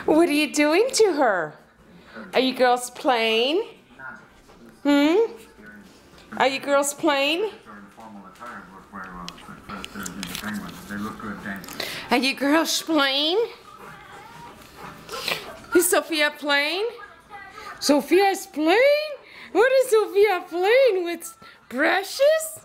What are you doing to her? Are you girls playing? Are you girls playing? Are you girls playing? Is Sophia playing? Sophia's playing? What is Sophia playing with? Precious?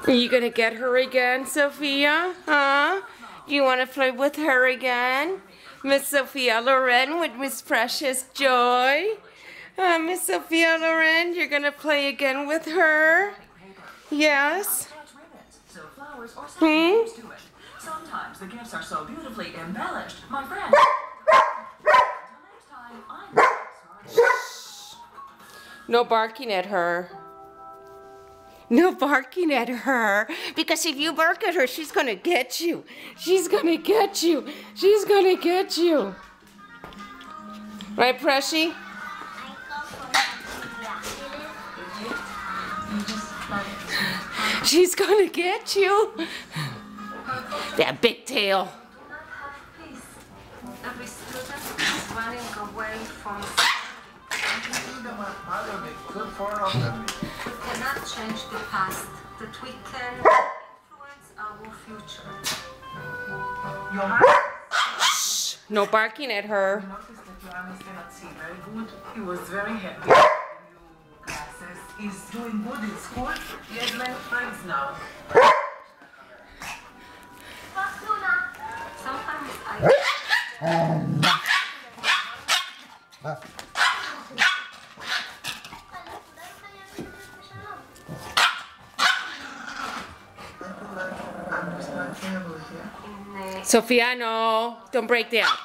Are you gonna get her again, Sophia? Huh? Do you want to play with her again? Miss Sophia Loren with Miss Precious Joy? Miss Sophia Loren, you're gonna play again with her? Yes? Sometimes the gifts are so beautifully embellished, my friend. No barking at her. No barking at her. Because if you bark at her, she's gonna get you. She's gonna get you. She's gonna get you. Right, Pressy? She's gonna get you. That big tail. Every student is running away from. We cannot change the past, but we can influence our future. Shh, no barking at her. Noticed that Johannes cannot see very good. He was very happy with the new classes. He's doing good in school. He has many friends now. Sometimes I. Sophia, no. Don't break that.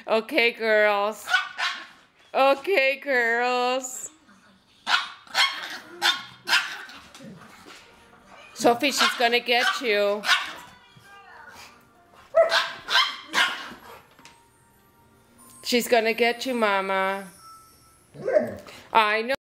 Okay, girls. Okay, girls. Sophie, she's gonna get you. She's gonna get you, Mama. I know.